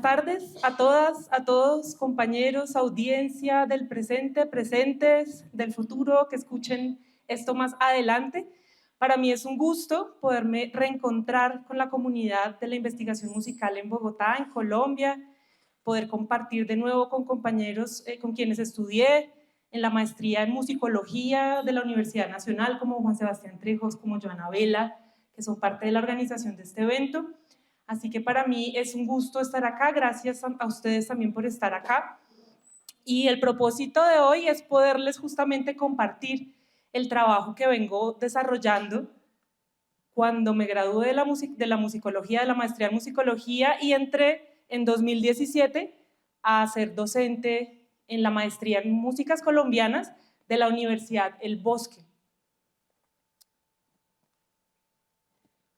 tardes a todas, a todos, compañeros, audiencia del presente, presentes, del futuro, que escuchen esto más adelante. Para mí es un gusto poderme reencontrar con la comunidad de la investigación musical en Bogotá, en Colombia, poder compartir de nuevo con compañeros con quienes estudié en la maestría en musicología de la Universidad Nacional, como Juan Sebastián Trejos, como Joana Vela, que son parte de la organización de este evento. Así que para mí es un gusto estar acá, gracias a ustedes también por estar acá. Y el propósito de hoy es poderles justamente compartir el trabajo que vengo desarrollando cuando me gradué de la musicología, de la maestría en musicología, y entré en 2017 a ser docente en la maestría en músicas colombianas de la Universidad El Bosque.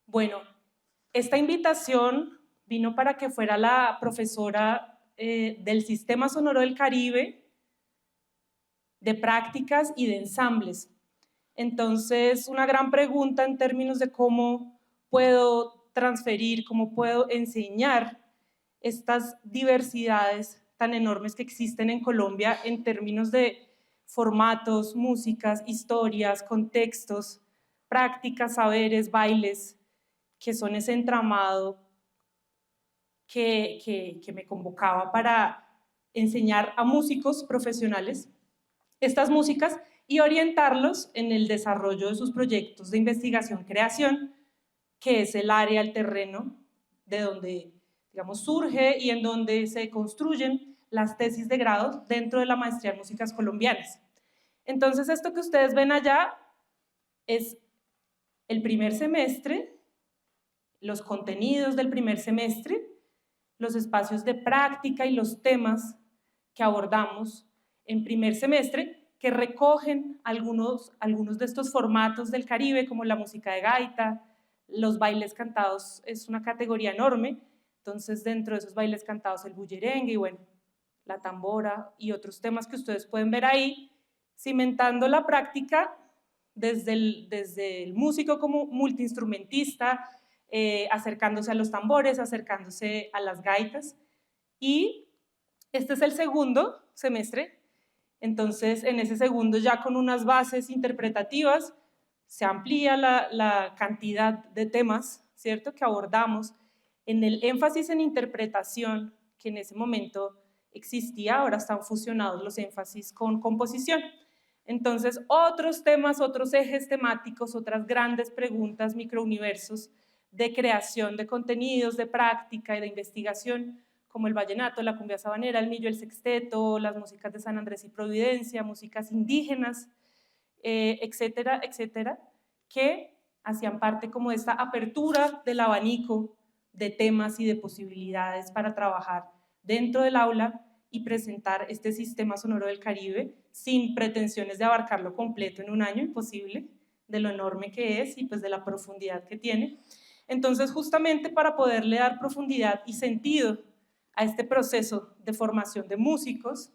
Bueno, esta invitación vino para que fuera la profesora del Sistema Sonoro del Caribe, de prácticas y de ensambles. Entonces, una gran pregunta en términos de cómo puedo transferir, cómo puedo enseñar estas diversidades tan enormes que existen en Colombia en términos de formatos, músicas, historias, contextos, prácticas, saberes, bailes, que son ese entramado que me convocaba para enseñar a músicos profesionales estas músicas y orientarlos en el desarrollo de sus proyectos de investigación-creación, que es el área, el terreno de donde, digamos, surge y en donde se construyen las tesis de grado dentro de la maestría en músicas colombianas. Entonces, esto que ustedes ven allá es el primer semestre, los contenidos del primer semestre, los espacios de práctica y los temas que abordamos en primer semestre, que recogen algunos de estos formatos del Caribe, como la música de gaita, los bailes cantados es una categoría enorme, entonces dentro de esos bailes cantados el bullerengue y bueno, la tambora y otros temas que ustedes pueden ver ahí, cimentando la práctica desde el músico como multiinstrumentista, acercándose a los tambores, acercándose a las gaitas. Y este es el segundo semestre, entonces en ese segundo ya con unas bases interpretativas se amplía la cantidad de temas, ¿cierto?, que abordamos en el énfasis en interpretación que en ese momento existía, ahora están fusionados los énfasis con composición. Entonces, otros temas, otros ejes temáticos, otras grandes preguntas, microuniversos de creación de contenidos, de práctica y de investigación, como el vallenato, la cumbia sabanera, el millo, el sexteto, las músicas de San Andrés y Providencia, músicas indígenas, etcétera, etcétera, que hacían parte como de esta apertura del abanico de temas y de posibilidades para trabajar dentro del aula y presentar este sistema sonoro del Caribe sin pretensiones de abarcarlo completo en un año, imposible, de lo enorme que es y pues de la profundidad que tiene. Entonces, justamente para poderle dar profundidad y sentido a este proceso de formación de músicos,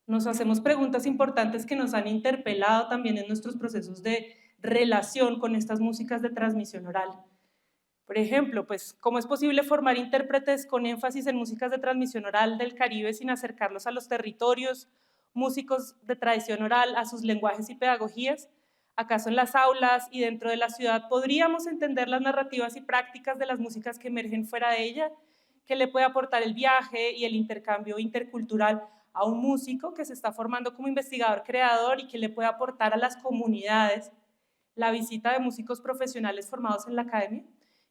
nos hacemos preguntas importantes que nos han interpelado también en nuestros procesos de relación con estas músicas de transmisión oral. Por ejemplo, pues, ¿cómo es posible formar intérpretes con énfasis en músicas de transmisión oral del Caribe sin acercarlos a los territorios, músicos de tradición oral, a sus lenguajes y pedagogías? ¿Acaso en las aulas y dentro de la ciudad podríamos entender las narrativas y prácticas de las músicas que emergen fuera de ella? ¿Qué le puede aportar el viaje y el intercambio intercultural a un músico que se está formando como investigador creador y que le puede aportar a las comunidades la visita de músicos profesionales formados en la academia?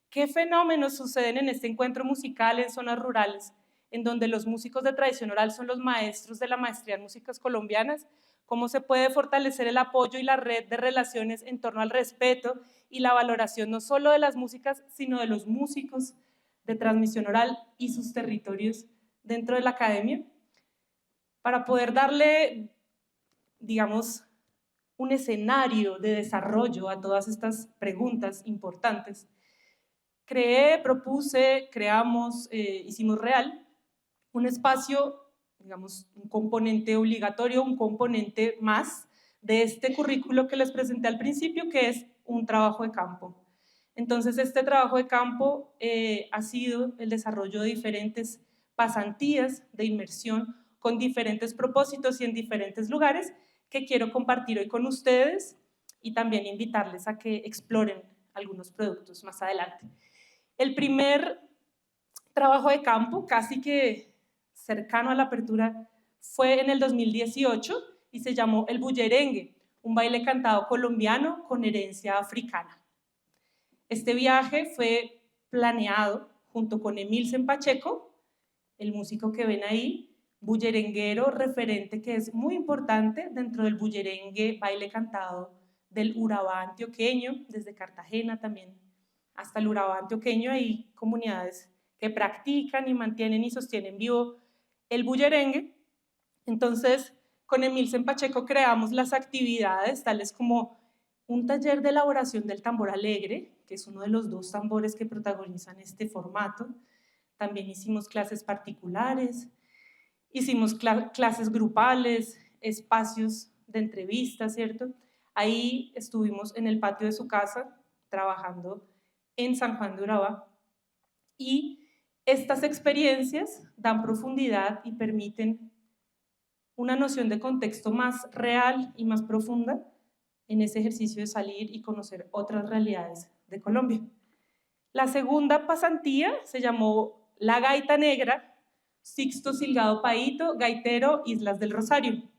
¿Qué fenómenos suceden en este encuentro musical en zonas rurales, en donde los músicos de tradición oral son los maestros de la maestría en músicas colombianas? ¿Cómo se puede fortalecer el apoyo y la red de relaciones en torno al respeto y la valoración no solo de las músicas, sino de los músicos de transmisión oral y sus territorios dentro de la academia? Para poder darle, digamos, un escenario de desarrollo a todas estas preguntas importantes, creamos, hicimos real un espacio, digamos, un componente obligatorio, un componente más de este currículo que les presenté al principio, que es un trabajo de campo. Entonces, este trabajo de campo ha sido el desarrollo de diferentes pasantías de inmersión con diferentes propósitos y en diferentes lugares que quiero compartir hoy con ustedes y también invitarles a que exploren algunos productos más adelante. El primer trabajo de campo, casi que cercano a la apertura, fue en el 2018 y se llamó el bullerengue, un baile cantado colombiano con herencia africana. Este viaje fue planeado junto con Emilsen Pacheco, el músico que ven ahí, bullerenguero referente que es muy importante dentro del bullerengue, baile cantado del Urabá antioqueño, desde Cartagena también hasta el Urabá antioqueño. Hay comunidades que practican y mantienen y sostienen vivo el bullerengue. Entonces, con Emilsen Pacheco creamos las actividades tales como un taller de elaboración del tambor alegre, que es uno de los 2 tambores que protagonizan este formato. También hicimos clases particulares, hicimos clases grupales, espacios de entrevistas, ¿cierto? Ahí estuvimos en el patio de su casa trabajando en San Juan de Urabá y estas experiencias dan profundidad y permiten una noción de contexto más real y más profunda en ese ejercicio de salir y conocer otras realidades de Colombia. La segunda pasantía se llamó La Gaita Negra, Sixto Silgado Paito, gaitero, Islas del Rosario.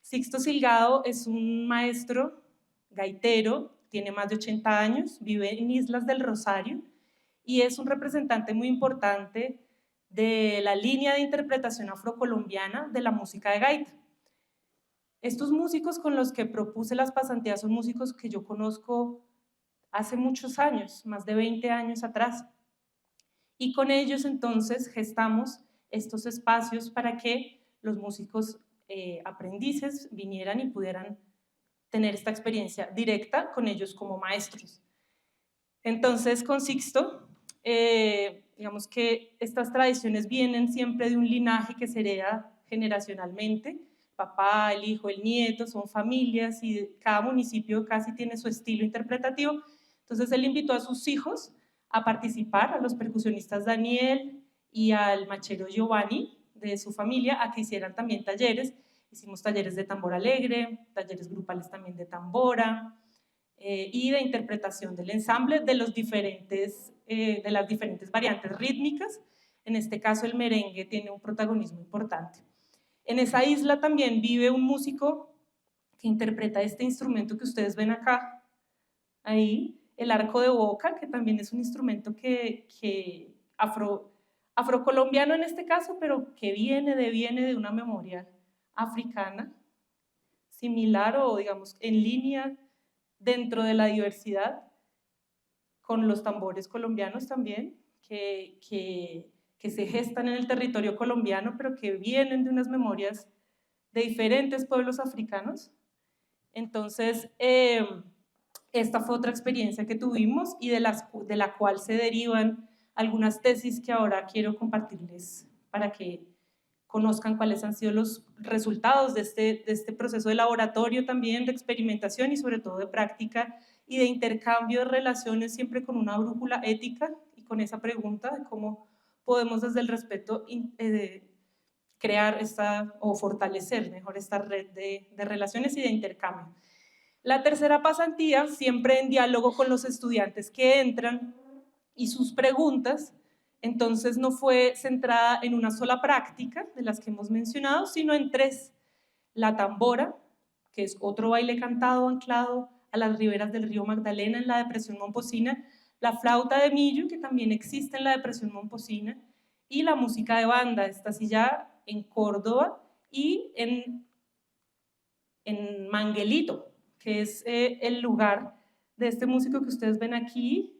Sixto Silgado es un maestro gaitero, tiene más de 80 años, vive en Islas del Rosario y es un representante muy importante de la línea de interpretación afrocolombiana de la música de gaita. Estos músicos con los que propuse las pasantías son músicos que yo conozco hace muchos años, más de 20 años atrás. Y con ellos entonces gestamos estos espacios para que los músicos aprendices vinieran y pudieran tener esta experiencia directa con ellos como maestros. Entonces con Sixto, digamos que estas tradiciones vienen siempre de un linaje que se hereda generacionalmente, papá, el hijo, el nieto, son familias y cada municipio casi tiene su estilo interpretativo. Entonces él invitó a sus hijos a participar, a los percusionistas Daniel y al machero Giovanni de su familia, a que hicieran también talleres. Hicimos talleres de tambor alegre, talleres grupales también de tambora y de interpretación del ensamble de las diferentes variantes rítmicas. En este caso el merengue tiene un protagonismo importante. En esa isla también vive un músico que interpreta este instrumento que ustedes ven acá, ahí, el arco de boca, que también es un instrumento afrocolombiano en este caso, pero que viene de una memoria africana, similar o digamos en línea dentro de la diversidad, con los tambores colombianos también, que se gestan en el territorio colombiano, pero que vienen de unas memorias de diferentes pueblos africanos. Entonces, esta fue otra experiencia que tuvimos y de la cual se derivan algunas tesis que ahora quiero compartirles para que conozcan cuáles han sido los resultados de este proceso de laboratorio también, de experimentación y sobre todo de práctica y de intercambio de relaciones, siempre con una brújula ética y con esa pregunta de cómo podemos desde el respeto crear o fortalecer mejor esta red de relaciones y de intercambio. La tercera pasantía, siempre en diálogo con los estudiantes que entran y sus preguntas, entonces no fue centrada en una sola práctica de las que hemos mencionado, sino en 3. La tambora, que es otro baile cantado anclado a las riberas del río Magdalena en la depresión momposina, la flauta de millo, que también existe en la depresión momposina, y la música de banda, esta sí ya en Córdoba y en Manguelito, que es el lugar de este músico que ustedes ven aquí,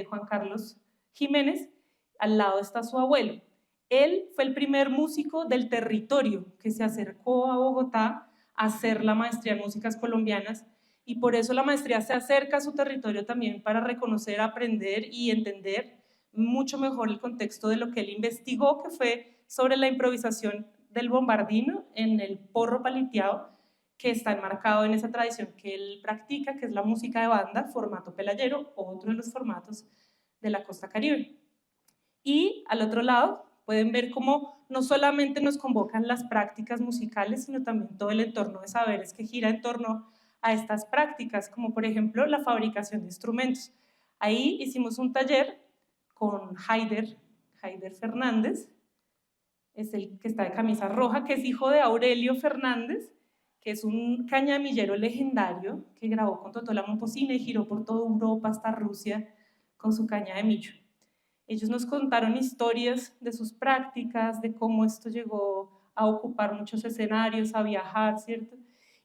Juan Carlos Jiménez. Al lado está su abuelo. Él fue el primer músico del territorio que se acercó a Bogotá a hacer la maestría en músicas colombianas y por eso la maestría se acerca a su territorio también para reconocer, aprender y entender mucho mejor el contexto de lo que él investigó, que fue sobre la improvisación del bombardino en el porro paliteado, que está enmarcado en esa tradición que él practica, que es la música de banda, formato pelayero, otro de los formatos de la costa caribe. Y al otro lado pueden ver cómo no solamente nos convocan las prácticas musicales, sino también todo el entorno de saberes que gira en torno a estas prácticas, como por ejemplo la fabricación de instrumentos. Ahí hicimos un taller con Haider Fernández, es el que está de camisa roja, que es hijo de Aurelio Fernández, que es un cañamillero legendario que grabó con Totó la Momposina y giró por toda Europa hasta Rusia con su caña de millo. Ellos nos contaron historias de sus prácticas, de cómo esto llegó a ocupar muchos escenarios, a viajar, ¿cierto?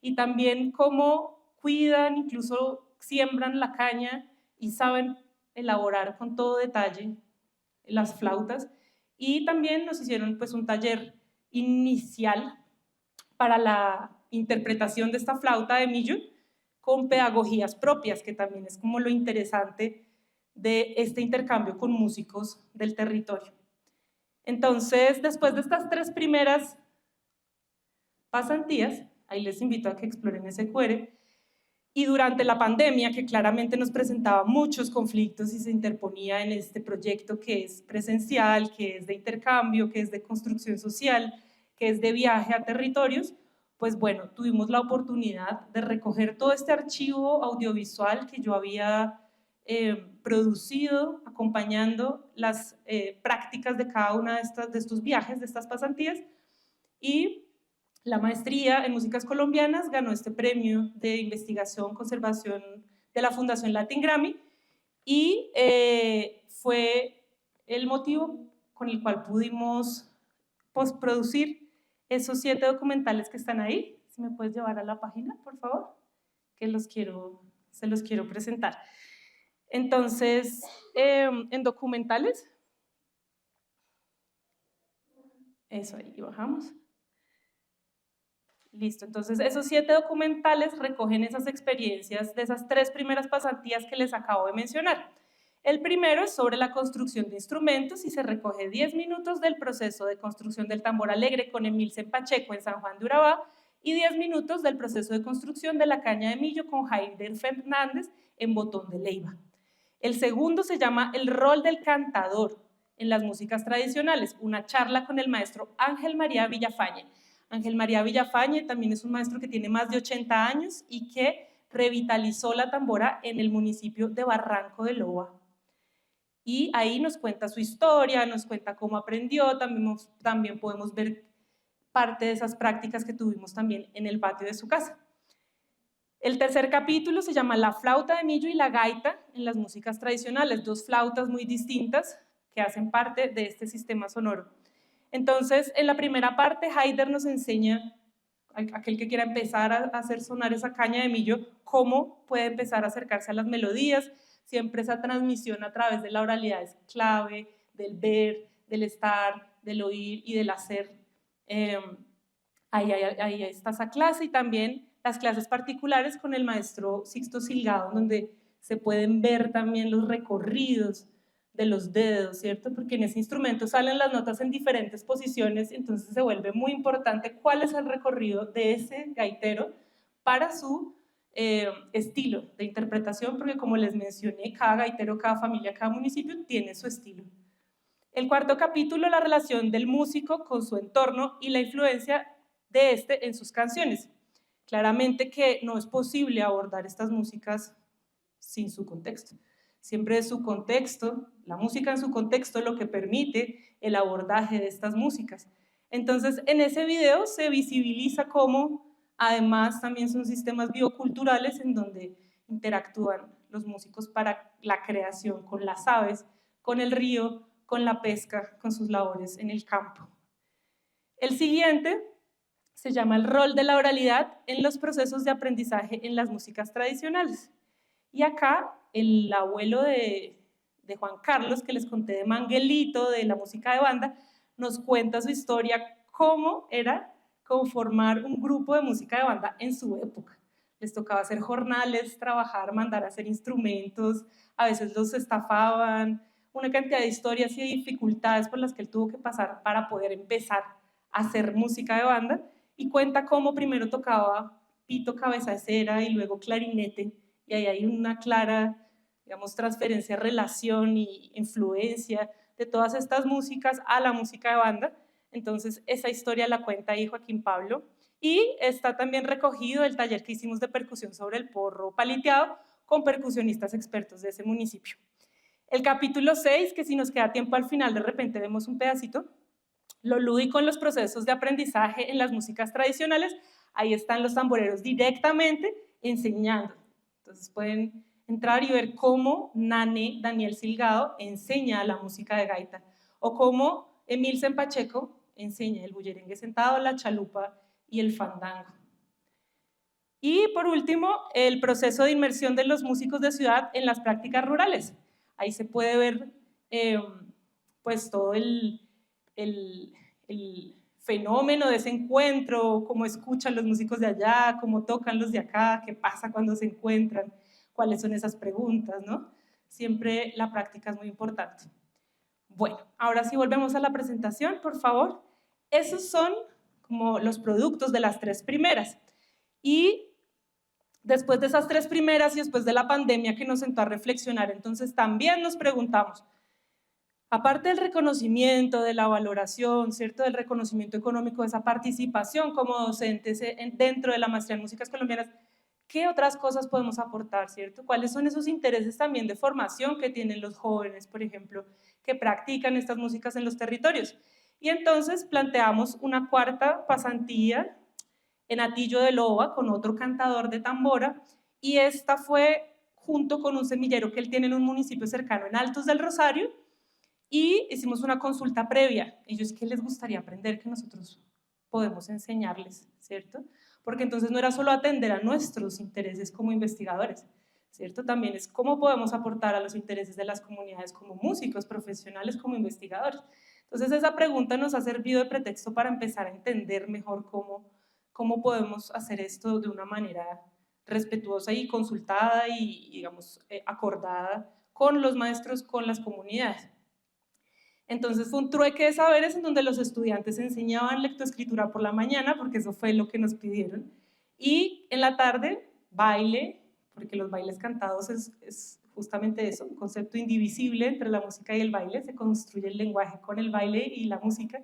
Y también cómo cuidan, incluso siembran la caña y saben elaborar con todo detalle las flautas. Y también nos hicieron pues un taller inicial para la interpretación de esta flauta de millo con pedagogías propias, que también es como lo interesante de este intercambio con músicos del territorio. Entonces, después de estas 3 primeras pasantías, ahí les invito a que exploren SQR, y durante la pandemia, que claramente nos presentaba muchos conflictos y se interponía en este proyecto que es presencial, que es de intercambio, que es de construcción social, que es de viaje a territorios, pues bueno, tuvimos la oportunidad de recoger todo este archivo audiovisual que yo había producido acompañando las prácticas de cada una de estos viajes, de estas pasantías, y la maestría en músicas colombianas ganó este premio de investigación, conservación de la Fundación Latin Grammy, y fue el motivo con el cual pudimos postproducir esos 7 documentales que están ahí. Si me puedes llevar a la página, por favor, que se los quiero presentar. Entonces, en documentales, eso ahí bajamos. Listo, entonces esos 7 documentales recogen esas experiencias de esas 3 primeras pasantías que les acabo de mencionar. El primero es sobre la construcción de instrumentos y se recoge 10 minutos del proceso de construcción del tambor alegre con Emilsen Pacheco en San Juan de Urabá y 10 minutos del proceso de construcción de la caña de millo con Haider Fernández en Botón de Leiva. El segundo se llama El rol del cantador en las músicas tradicionales, una charla con el maestro Ángel María Villafañe. Ángel María Villafañe también es un maestro que tiene más de 80 años y que revitalizó la tambora en el municipio de Barranco de Loa. Y ahí nos cuenta su historia, nos cuenta cómo aprendió, también podemos ver parte de esas prácticas que tuvimos también en el patio de su casa. El tercer capítulo se llama La flauta de millo y la gaita en las músicas tradicionales, 2 flautas muy distintas que hacen parte de este sistema sonoro. Entonces, en la primera parte, Haider nos enseña, aquel que quiera empezar a hacer sonar esa caña de millo, cómo puede empezar a acercarse a las melodías. Siempre esa transmisión a través de la oralidad es clave, del ver, del estar, del oír y del hacer. Ahí está esa clase, y también las clases particulares con el maestro Sixto Silgado, donde se pueden ver también los recorridos de los dedos, ¿cierto? Porque en ese instrumento salen las notas en diferentes posiciones, entonces se vuelve muy importante cuál es el recorrido de ese gaitero para su estilo de interpretación, porque como les mencioné, cada gaitero, cada familia, cada municipio tiene su estilo. El cuarto capítulo, la relación del músico con su entorno y la influencia de este en sus canciones. Claramente que no es posible abordar estas músicas sin su contexto. Siempre es su contexto, la música en su contexto, lo que permite el abordaje de estas músicas. Entonces, en ese video se visibiliza cómo, además, también son sistemas bioculturales en donde interactúan los músicos para la creación con las aves, con el río, con la pesca, con sus labores en el campo. El siguiente se llama El rol de la oralidad en los procesos de aprendizaje en las músicas tradicionales. Y acá el abuelo de Juan Carlos, que les conté de Manguelito, de la música de banda, nos cuenta su historia, cómo era conformar un grupo de música de banda en su época. Les tocaba hacer jornales, trabajar, mandar a hacer instrumentos, a veces los estafaban, una cantidad de historias y dificultades por las que él tuvo que pasar para poder empezar a hacer música de banda, y cuenta cómo primero tocaba pito, cabeza de cera y luego clarinete, y ahí hay una clara, digamos, transferencia, relación y influencia de todas estas músicas a la música de banda. Entonces, esa historia la cuenta ahí Joaquín Pablo, y está también recogido el taller que hicimos de percusión sobre el porro paliteado con percusionistas expertos de ese municipio. El capítulo 6, que si nos queda tiempo al final de repente vemos un pedacito, lo lúdico en los procesos de aprendizaje en las músicas tradicionales, ahí están los tamboreros directamente enseñando. Entonces pueden entrar y ver cómo Nane Daniel Silgado enseña la música de gaita, o cómo Emilsen Pacheco enseña el bullerengue sentado, la chalupa y el fandango. Y por último, el proceso de inmersión de los músicos de ciudad en las prácticas rurales. Ahí se puede ver pues todo el fenómeno de ese encuentro, cómo escuchan los músicos de allá, cómo tocan los de acá, qué pasa cuando se encuentran, cuáles son esas preguntas, ¿no? Siempre la práctica es muy importante. Bueno, ahora sí volvemos a la presentación, por favor. Esos son como los productos de las 3 primeras. Y después de esas 3 primeras y después de la pandemia que nos sentó a reflexionar, entonces también nos preguntamos, aparte del reconocimiento, de la valoración, ¿cierto? Del reconocimiento económico, de esa participación como docentes dentro de la maestría en músicas colombianas, ¿qué otras cosas podemos aportar, ¿cierto? ¿Cuáles son esos intereses también de formación que tienen los jóvenes, por ejemplo, que practican estas músicas en los territorios? Y entonces planteamos una 4ª pasantía en Atillo de Loba con otro cantador de tambora, y esta fue junto con un semillero que él tiene en un municipio cercano, en Altos del Rosario, y hicimos una consulta previa. Ellos, ¿qué les gustaría aprender que nosotros podemos enseñarles, ¿cierto? Porque entonces no era solo atender a nuestros intereses como investigadores, ¿cierto? También es cómo podemos aportar a los intereses de las comunidades como músicos, profesionales, como investigadores. Entonces esa pregunta nos ha servido de pretexto para empezar a entender mejor cómo podemos hacer esto de una manera respetuosa y consultada y digamos, acordada con los maestros, con las comunidades. Entonces fue un trueque de saberes en donde los estudiantes enseñaban lectoescritura por la mañana, porque eso fue lo que nos pidieron, y en la tarde baile, porque los bailes cantados es justamente eso, un concepto indivisible entre la música y el baile, se construye el lenguaje con el baile y la música.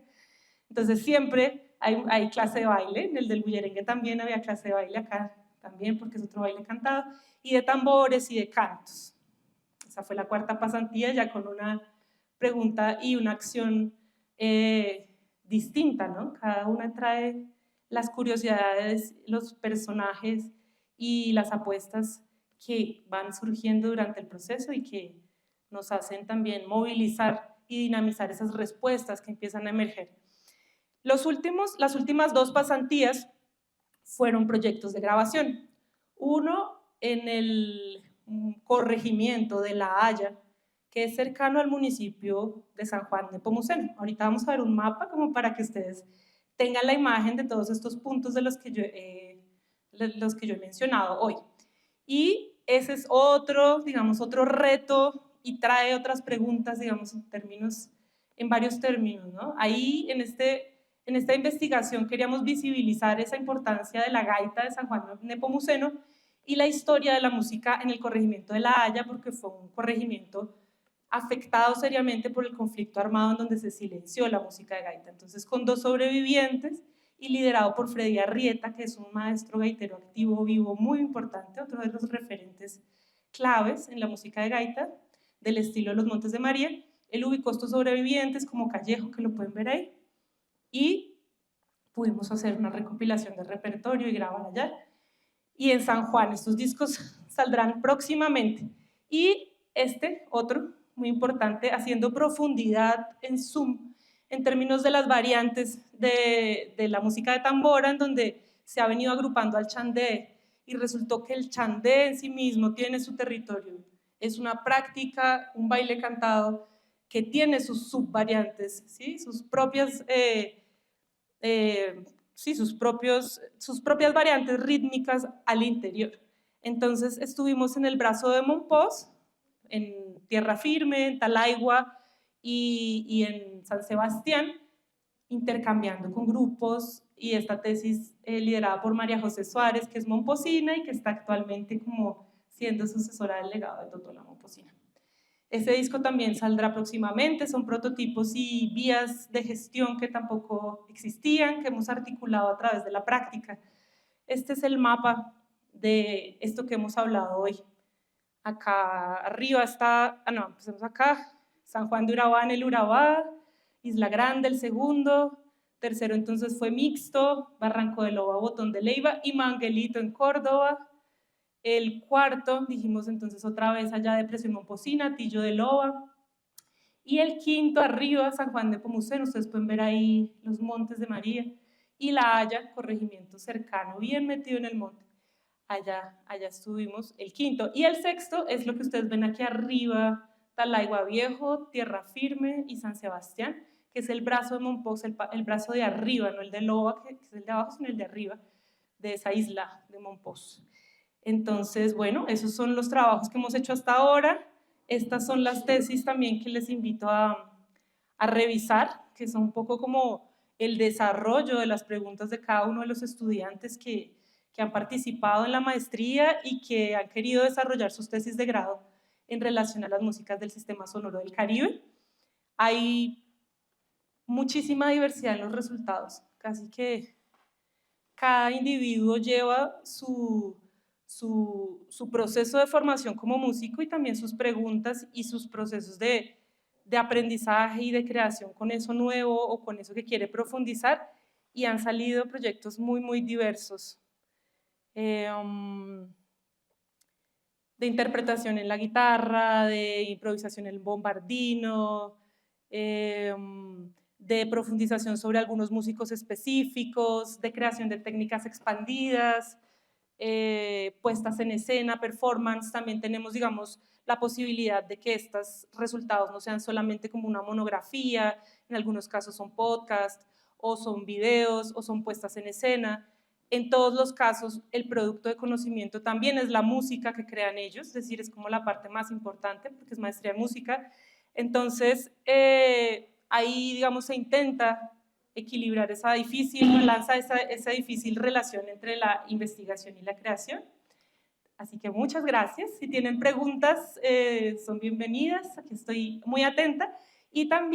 Entonces siempre hay clase de baile, en el del bullerengue también había clase de baile, acá también porque es otro baile cantado, y de tambores y de cantos. Esa fue la 4ª pasantía, ya con una pregunta y una acción distinta, ¿no? Cada una trae las curiosidades, los personajes y las apuestas que van surgiendo durante el proceso y que nos hacen también movilizar y dinamizar esas respuestas que empiezan a emerger. Las últimas 2 pasantías fueron proyectos de grabación. Uno en el corregimiento de La Haya, que es cercano al municipio de San Juan de Nepomuceno. Ahorita vamos a ver un mapa como para que ustedes tengan la imagen de todos estos puntos de los que yo he mencionado hoy. Y ese es otro, digamos, otro reto y trae otras preguntas, digamos, en varios términos, ¿no? Ahí, en esta investigación queríamos visibilizar esa importancia de la gaita de San Juan de Nepomuceno y la historia de la música en el corregimiento de La Haya, porque fue un corregimiento afectado seriamente por el conflicto armado en donde se silenció la música de gaita. Entonces, con 2 sobrevivientes y liderado por Freddy Arrieta, que es un maestro gaitero activo, vivo, muy importante, otro de los referentes claves en la música de gaita, del estilo de los Montes de María. Él ubicó estos sobrevivientes como Callejo, que lo pueden ver ahí, y pudimos hacer una recopilación de repertorio y grabar allá. Y en San Juan, estos discos saldrán próximamente. Y otro, muy importante, haciendo profundidad en Zoom, en términos de las variantes de la música de tambora, en donde se ha venido agrupando al chandé, y resultó que el chandé en sí mismo tiene su territorio. Es una práctica, un baile cantado, que tiene sus subvariantes, ¿sí? Sus propias sus propias variantes rítmicas al interior. Entonces estuvimos en el brazo de Monpós, en Tierra Firme, en Talaigua y en San Sebastián, intercambiando con grupos, y esta tesis liderada por María José Suárez, que es momposina y que está actualmente como siendo sucesora del legado de Totó la Momposina. Ese disco también saldrá próximamente, son prototipos y vías de gestión que tampoco existían, que hemos articulado a través de la práctica. Este es el mapa de esto que hemos hablado hoy. Acá arriba está, empecemos acá, San Juan de Urabá en el Urabá, Isla Grande el segundo, tercero entonces fue Mixto, Barranco de Loba, Botón de Leiva y Manguelito en Córdoba. El cuarto, dijimos entonces otra vez allá Depresión Momposina, Tillo de Loba. Y el quinto arriba, San Juan de Pomuceno, ustedes pueden ver ahí los Montes de María. Y La Haya, corregimiento cercano, bien metido en el monte. Allá estuvimos el quinto. Y el sexto es lo que ustedes ven aquí arriba, Talaigua Viejo, Tierra Firme y San Sebastián, que es el brazo de Mompox, el brazo de arriba, no el de Loba, que es el de abajo, sino el de arriba, de esa isla de Mompox. Entonces, bueno, esos son los trabajos que hemos hecho hasta ahora. Estas son las tesis también que les invito a revisar, que son un poco como el desarrollo de las preguntas de cada uno de los estudiantes que han participado en la maestría y que han querido desarrollar sus tesis de grado en relación a las músicas del Sistema Sonoro del Caribe. Hay muchísima diversidad en los resultados, casi que cada individuo lleva su proceso de formación como músico y también sus preguntas y sus procesos de aprendizaje y de creación con eso nuevo o con eso que quiere profundizar, y han salido proyectos muy, muy diversos. De interpretación en la guitarra, de improvisación en el bombardino, de profundización sobre algunos músicos específicos, de creación de técnicas expandidas, puestas en escena, performance. También tenemos, digamos, la posibilidad de que estos resultados no sean solamente como una monografía, en algunos casos son podcasts, o son videos, o son puestas en escena. En todos los casos, el producto de conocimiento también es la música que crean ellos, es decir, es como la parte más importante, porque es maestría en música. Entonces, ahí, digamos, se intenta equilibrar esa difícil balanza, esa difícil relación entre la investigación y la creación. Así que muchas gracias. Si tienen preguntas, son bienvenidas. Aquí estoy muy atenta. Y también